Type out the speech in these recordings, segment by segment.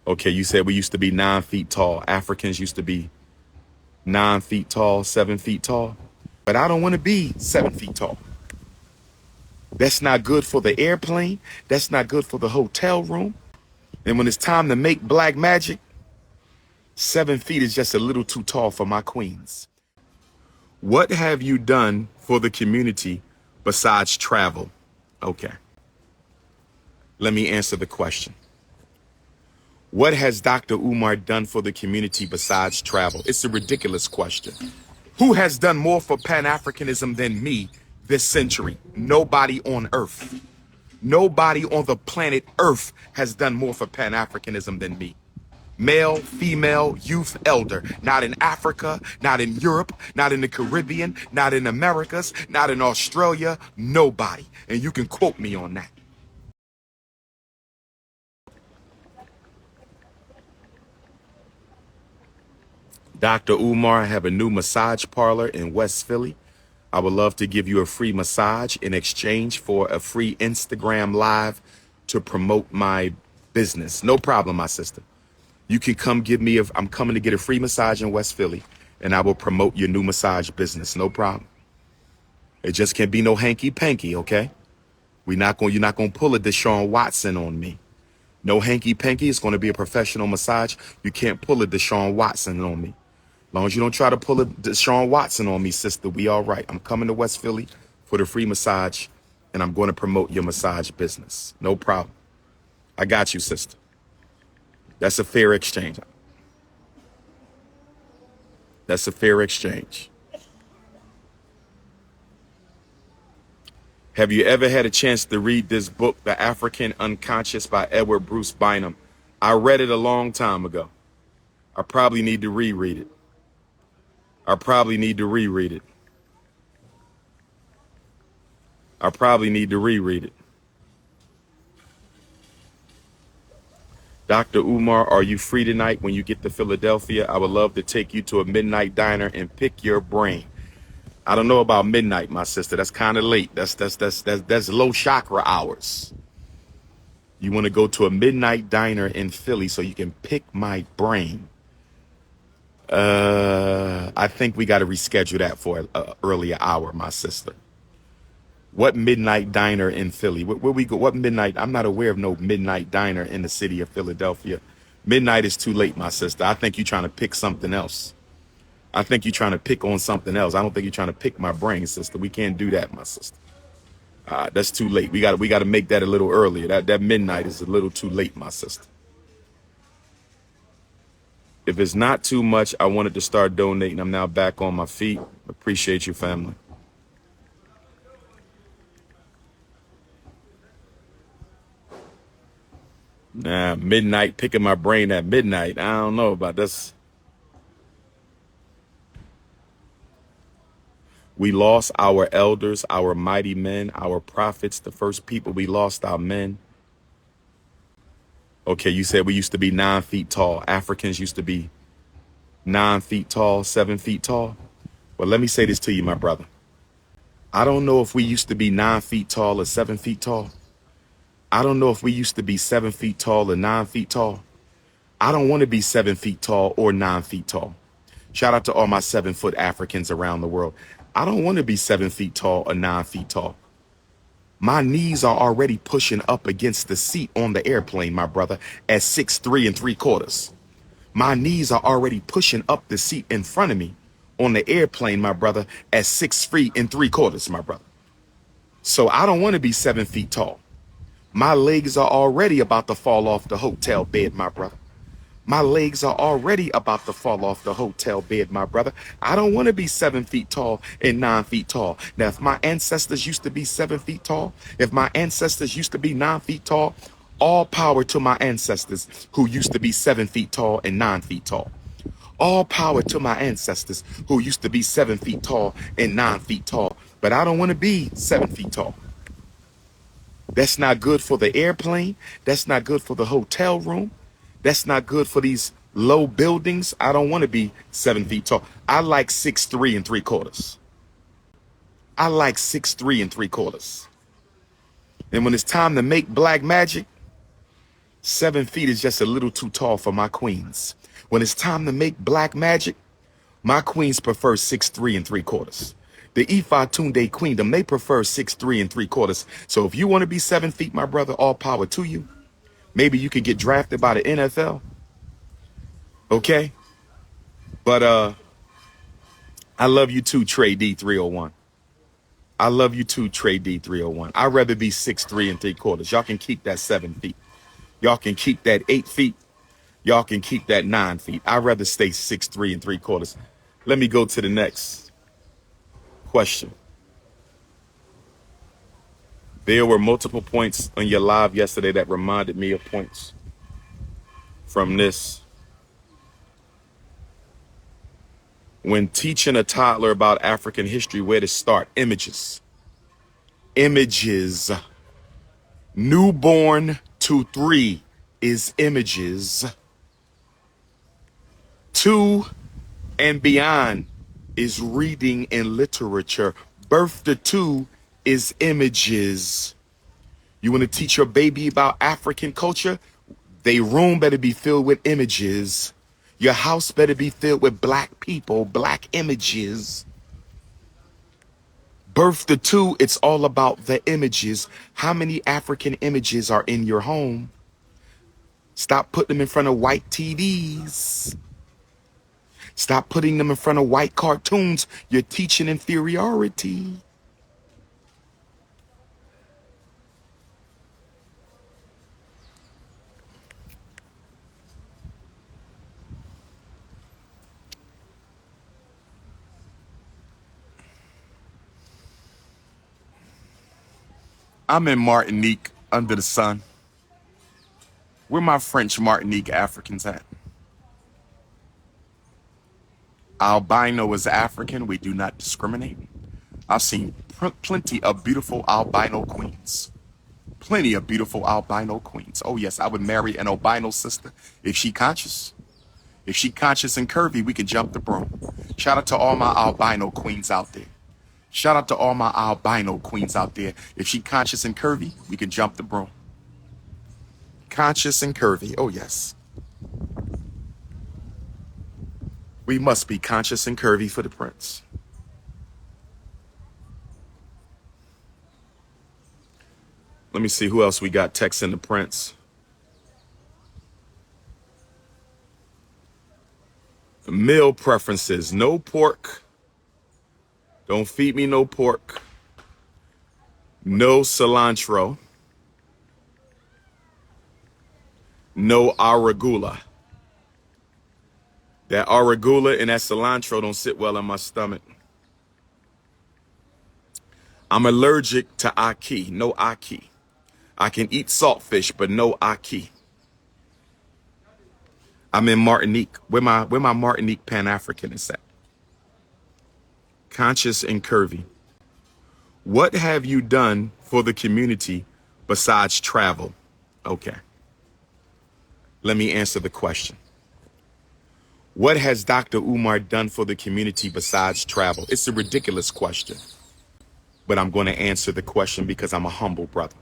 Okay, you said we used to be 9 feet tall. Africans used to be 9 feet tall, 7 feet tall. But I don't want to be 7 feet tall. That's not good for the airplane. That's not good for the hotel room. And when it's time to make black magic, 7 feet is just a little too tall for my queens. What have you done for the community besides travel? Okay. Let me answer the question. What has Dr. Umar done for the community besides travel? It's a ridiculous question. Who has done more for Pan-Africanism than me this century? Nobody on earth. Nobody on the planet Earth has done more for Pan-Africanism than me. Male, female, youth, elder. Not in Africa, not in Europe, not in the Caribbean, not in Americas, not in Australia. Nobody. And you can quote me on that. Dr. Umar, I have a new massage parlor in West Philly. I would love to give you a free massage in exchange for a free Instagram live to promote my business. No problem, my sister. You can come give me I'm coming to get a free massage in West Philly, and I will promote your new massage business. No problem. It just can't be no hanky panky, okay? You're not gonna pull a Deshaun Watson on me. No hanky panky. It's gonna be a professional massage. You can't pull a Deshaun Watson on me. As long as you don't try to pull a Deshaun Watson on me, sister, we all right. I'm coming to West Philly for the free massage, and I'm going to promote your massage business. No problem. I got you, sister. That's a fair exchange. That's a fair exchange. Have you ever had a chance to read this book, The African Unconscious by Edward Bruce Bynum? I read it a long time ago. I probably need to reread it. I probably need to reread it. I probably need to reread it. Dr. Umar, are you free tonight when you get to Philadelphia? I would love to take you to a midnight diner and pick your brain. I don't know about midnight, my sister. That's kind of late. That's low chakra hours. You want to go to a midnight diner in Philly so you can pick my brain. I think we got to reschedule that for an earlier hour, my sister. What midnight diner in Philly? Where we go? What midnight? I'm not aware of no midnight diner in the city of Philadelphia. Midnight is too late, my sister. I think you're trying to pick something else. I think you're trying to pick on something else. I don't think you're trying to pick my brain, sister. We can't do that, my sister. That's too late. We got to make that a little earlier. That midnight is a little too late, my sister. If it's not too much, I wanted to start donating. I'm now back on my feet. Appreciate you, family. Nah, midnight, picking my brain at midnight. I don't know about this. We lost our elders, our mighty men, our prophets, the first people. We lost our men. Okay, you said we used to be 9 feet tall. Africans used to be 9 feet tall, 7 feet tall. Well, let me say this to you, my brother. I don't know if we used to be 9 feet tall or 7 feet tall. I don't know if we used to be 7 feet tall or 9 feet tall. I don't want to be 7 feet tall or 9 feet tall. Shout out to all my 7-foot Africans around the world. I don't want to be 7 feet tall or 9 feet tall. My knees are already pushing up against the seat on the airplane, my brother, at 6'3 3/4. My knees are already pushing up the seat in front of me on the airplane, my brother, at 6'3 3/4, my brother. So I don't want to be 7 feet tall. My legs are already about to fall off the hotel bed, my brother. My legs are already about to fall off the hotel bed, my brother. I don't want to be 7 feet tall and 9 feet tall. Now, if my ancestors used to be 7 feet tall, if my ancestors used to be 9 feet tall, all power to my ancestors who used to be 7 feet tall and 9 feet tall. All power to my ancestors who used to be 7 feet tall and 9 feet tall. But I don't want to be 7 feet tall. That's not good for the airplane. That's not good for the hotel room. That's not good for these low buildings. I don't want to be 7 feet tall. I like 6'3 3/4. I like 6'3 3/4. And when it's time to make black magic, 7 feet is just a little too tall for my queens. When it's time to make black magic, my queens prefer 6'3¾". The Ifa Tunde Queendom, they prefer 6'3¾ So if you want to be 7 feet, my brother, all power to you. Maybe you could get drafted by the NFL. Okay? But I love you too, Trey D301. I love you too, Trey D301. I'd rather be 6'3¾ Y'all can keep that 7 feet. Y'all can keep that 8 feet. Y'all can keep that 9 feet. I'd rather stay 6'3¾ Let me go to the next question. There were multiple points on your live yesterday that reminded me of points from this. When teaching a toddler about African history, where to start? Images. Images. Newborn to 3 is images. 2 and beyond is reading and literature. Birth to 2 is images. You want to teach your baby about African culture? Their room better be filled with images. Your house better be filled with black people, black images. Birth to 2, it's all about the images. How many African images are in your home? Stop putting them in front of white TVs. Stop putting them in front of white cartoons. You're teaching inferiority. I'm in Martinique under the sun. Where my French Martinique Africans at? Albino is African. We do not discriminate. I've seen plenty of beautiful albino queens. Plenty of beautiful albino queens. Oh yes, I would marry an albino sister if she conscious. If she conscious and curvy, we can jump the broom. Shout out to all my albino queens out there. Shout out to all my albino queens out there. If she conscious and curvy, we can jump the broom. Conscious and curvy. Oh yes. We must be conscious and curvy for the prince. Let me see who else we got texting the prince. Meal preferences. No pork. Don't feed me no pork. No cilantro. No arugula. That arugula and that cilantro don't sit well in my stomach. I'm allergic to ackee. No ackee. I can eat saltfish, but no ackee. I'm in Martinique. Where my Martinique Pan-Africanist at? Conscious and curvy. What have you done for the community besides travel? Okay. Let me answer the question. What has Dr. Umar done for the community besides travel? It's a ridiculous question, but I'm going to answer the question because I'm a humble brother.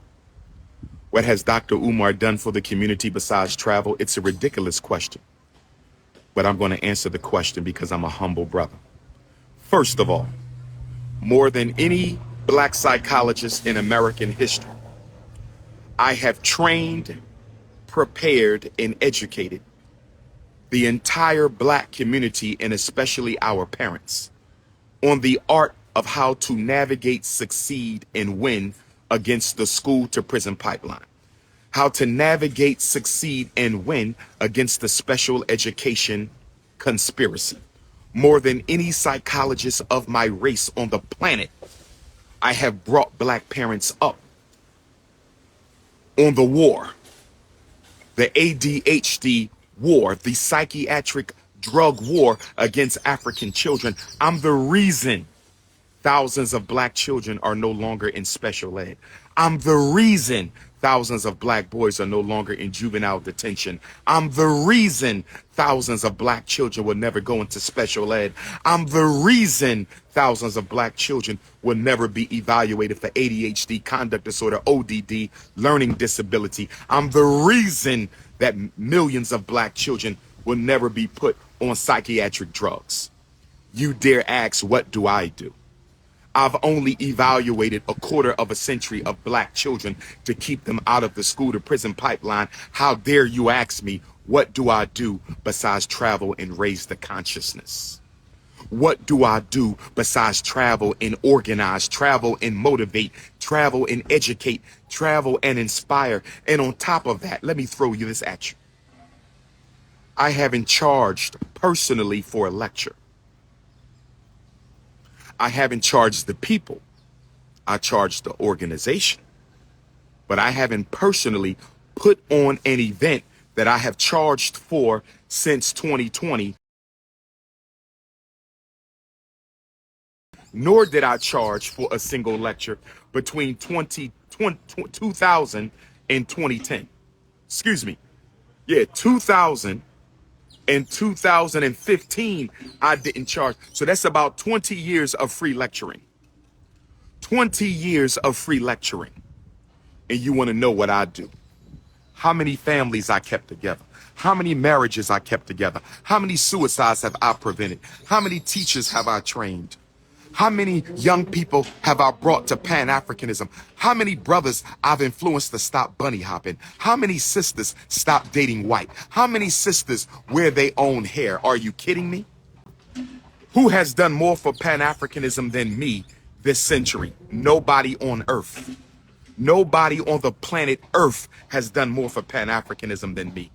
What has Dr. Umar done for the community besides travel? It's a ridiculous question, but I'm going to answer the question because I'm a humble brother. First of all, more than any black psychologist in American history, I have trained, prepared, and educated the entire black community, and especially our parents, on the art of how to navigate, succeed, and win against the school to prison pipeline. How to navigate, succeed, and win against the special education conspiracy. More than any psychologist of my race on the planet, I have brought black parents up on the war, the ADHD war, the psychiatric drug war against African children. I'm the reason thousands of black children are no longer in special ed. I'm the reason thousands of black boys are no longer in juvenile detention. I'm the reason thousands of black children will never go into special ed. I'm the reason thousands of black children will never be evaluated for ADHD, conduct disorder, ODD, learning disability. I'm the reason that millions of black children will never be put on psychiatric drugs. You dare ask, what do I do? I've only evaluated a quarter of a century of black children to keep them out of the school to prison pipeline. How dare you ask me, what do I do besides travel and raise the consciousness? What do I do besides travel and organize, travel and motivate, travel and educate, travel and inspire? And on top of that, let me throw you this at you. I haven't charged personally for a lecture. I haven't charged the people. I charged the organization. But I haven't personally put on an event that I have charged for since 2020. Nor did I charge for a single lecture between 2000 and 2010. Excuse me. Yeah, 2000 and 2015, I didn't charge. So that's about 20 years of free lecturing. 20 years of free lecturing. And you want to know what I do? How many families I kept together? How many marriages I kept together? How many suicides have I prevented? How many teachers have I trained? How many young people have I brought to Pan-Africanism? How many brothers I've influenced to stop bunny hopping? How many sisters stop dating white? How many sisters wear their own hair? Are you kidding me? Who has done more for Pan-Africanism than me this century? Nobody on earth. Nobody on the planet Earth has done more for Pan-Africanism than me.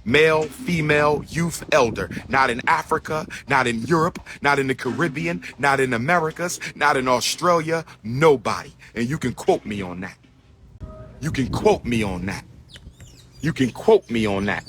Male, female, youth, elder. Not in Africa, not in Europe, not in the Caribbean, not in Americas, not in Australia, nobody. And you can quote me on that. You can quote me on that. You can quote me on that.